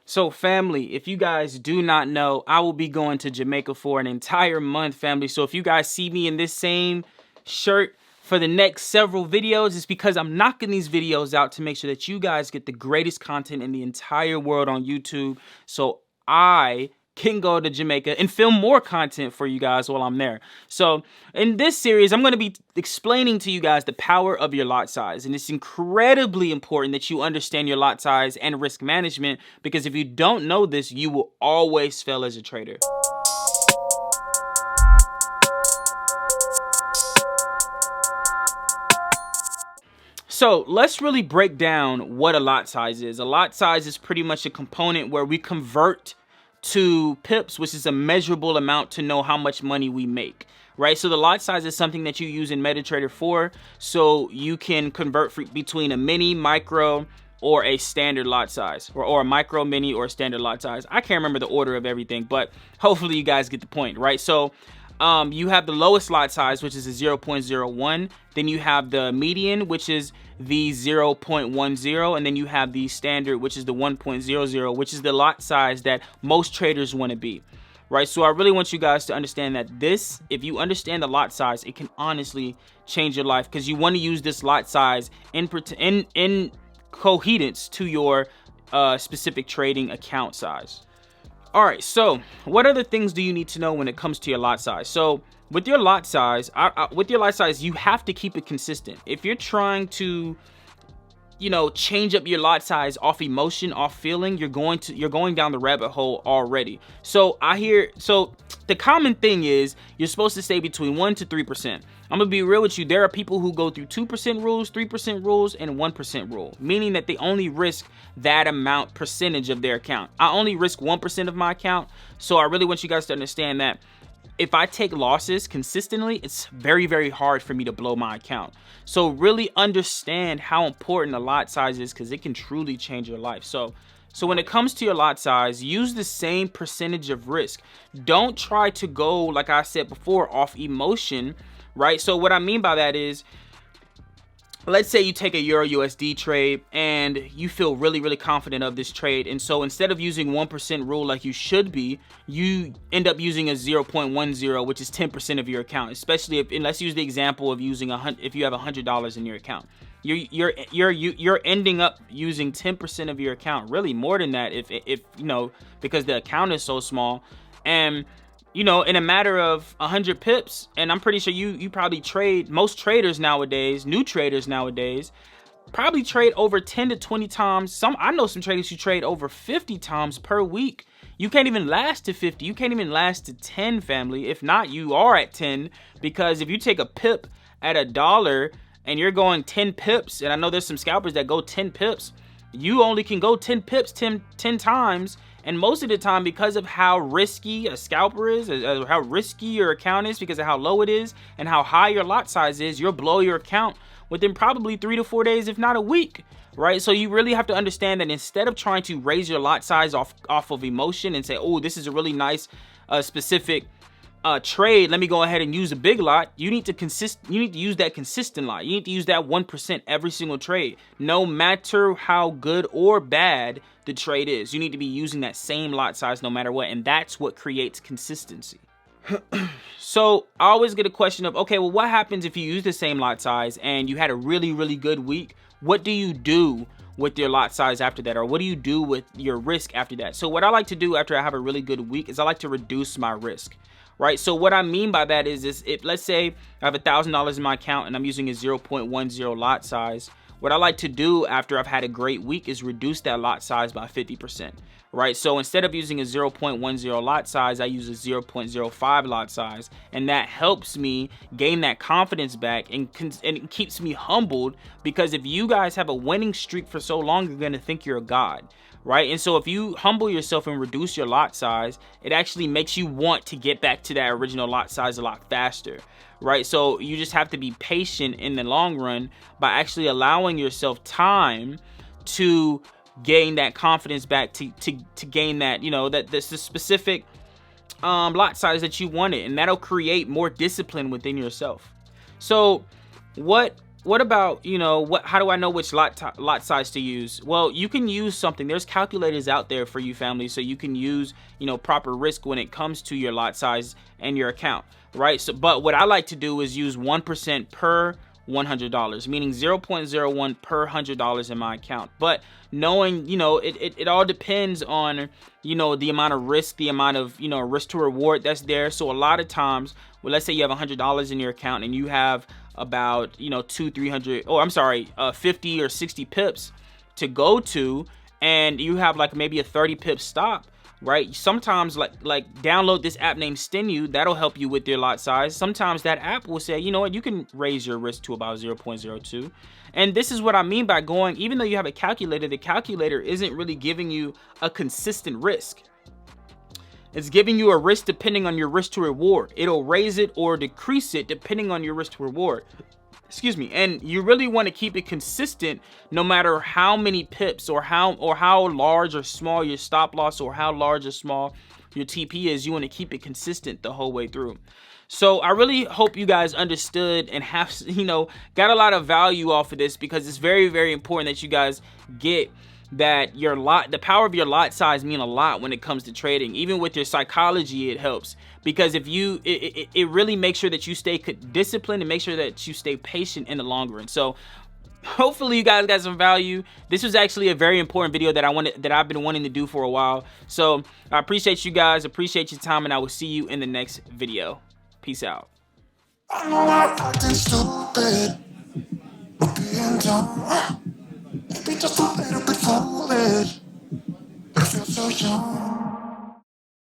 So family, if you guys do not know, I will be going to Jamaica for an entire month, family. So if you guys see me in this same shirt for the next several videos, it's because I'm knocking these videos out to make sure that you guys get the greatest content in the entire world on YouTube. So I can go to Jamaica and film more content for you guys while I'm there. So in this series, I'm going to be explaining to you guys the power of your lot size. And it's incredibly important that you understand your lot size and risk management, because if you don't know this, you will always fail as a trader. So let's really break down what a lot size is. A lot size is pretty much a component where we convert to pips, which is a measurable amount to know how much money we make, right? So the lot size is something that you use in MetaTrader 4, so you can convert between a mini, micro, or a standard lot size, or a micro, mini, or a standard lot size. I can't remember the order of everything, but hopefully you guys get the point, right? So you have the lowest lot size, which is a 0.01. Then you have the median, which is the 0.10, and then you have the standard, which is the 1.00, which is the lot size that most traders want to be, right? So I really want you guys to understand that this, if you understand the lot size, it can honestly change your life, because you want to use this lot size in coherence to your specific trading account size. All right, so what other things do you need to know when it comes to your lot size? So with your lot size, you have to keep it consistent. If you're trying to, change up your lot size off emotion, off feeling, you're going down the rabbit hole already. So the common thing is you're supposed to stay between 1 to 3%. I'm gonna be real with you. There are people who go through 2% rules, 3% rules, and 1% rule, meaning that they only risk that amount percentage of their account. I only risk 1% of my account, so I really want you guys to understand that if I take losses consistently, it's very, very hard for me to blow my account. So really understand how important a lot size is, because it can truly change your life. So when it comes to your lot size, use the same percentage of risk. Don't try to go, like I said before, off emotion, right? So what I mean by that is, let's say you take a Euro USD trade and you feel really, really confident of this trade. And so instead of using 1% rule like you should be, you end up using a 0.10, which is 10% of your account. Especially and let's use the example of using if you have $100 in your account. You're ending up using 10% of your account, really more than that, if because the account is so small. And in a matter of 100 pips, and I'm pretty sure you probably trade, most traders nowadays, new traders nowadays, probably trade over 10 to 20 times. I know some traders who trade over 50 times per week. You can't even last to 50. You can't even last to 10, family. If not, you are at 10, because if you take a pip at $1 and you're going 10 pips, and I know there's some scalpers that go 10 pips, you only can go 10 pips 10 times. And most of the time, because of how risky a scalper is, how risky your account is, because of how low it is and how high your lot size is, you'll blow your account within probably 3 to 4 days, if not a week, right? So you really have to understand that instead of trying to raise your lot size off of emotion and say, oh, this is a really nice specific trade, let me go ahead and use a big lot, you need to use that consistent lot. You need to use that 1% every single trade, no matter how good or bad the trade is. You need to be using that same lot size no matter what, and that's what creates consistency. So I always get a question of, okay, well, what happens if you use the same lot size and you had a really, really good week? What do you do with your lot size after that? Or what do you do with your risk after that? So what I like to do after I have a really good week is I like to reduce my risk, right? So what I mean by that is if let's say I have $1,000 in my account and I'm using a 0.10 lot size, what I like to do after I've had a great week is reduce that lot size by 50%, right? So instead of using a 0.10 lot size, I use a 0.05 lot size, and that helps me gain that confidence back and it keeps me humbled, because if you guys have a winning streak for so long, you're gonna think you're a god, right? And so if you humble yourself and reduce your lot size, it actually makes you want to get back to that original lot size a lot faster, right? So you just have to be patient in the long run by actually allowing yourself time to gain that confidence back, to gain that, that's the specific lot size that you wanted, and that'll create more discipline within yourself. So what what about, how do I know which lot size to use? Well, you can use something. There's calculators out there for you, family, so you can use, proper risk when it comes to your lot size and your account, right? So, but what I like to do is use 1% per $100, meaning 0.01 per $100 in my account. But knowing, it all depends on, the amount of risk, the amount of, risk to reward that's there. So a lot of times, well, let's say you have $100 in your account and you have about 50 or 60 pips to go to, and you have like maybe a 30 pip stop, right? Sometimes like download this app named Stenu. That'll help you with your lot size. Sometimes that app will say, you know what, you can raise your risk to about 0.02. And this is what I mean by going, even though you have a calculator, the calculator isn't really giving you a consistent risk. It's giving you a risk depending on your risk to reward. It'll raise it or decrease it depending on your risk to reward. Excuse me. And you really want to keep it consistent no matter how many pips or how large or small your stop loss or how large or small your TP is. You want to keep it consistent the whole way through. So I really hope you guys understood and have, got a lot of value off of this, because it's very, very important that you guys get that the power of your lot size mean a lot when it comes to trading. Even with your psychology, it helps, because if you it really makes sure that you stay disciplined and make sure that you stay patient in the long run. So hopefully you guys got some value. This was actually a very important video that I've been wanting to do for a while. So I appreciate you guys, appreciate your time, and I will see you in the next video. Peace out. I know I'm acting stupid, but being dumb. Maybe just a little bit foolish. I feel so young.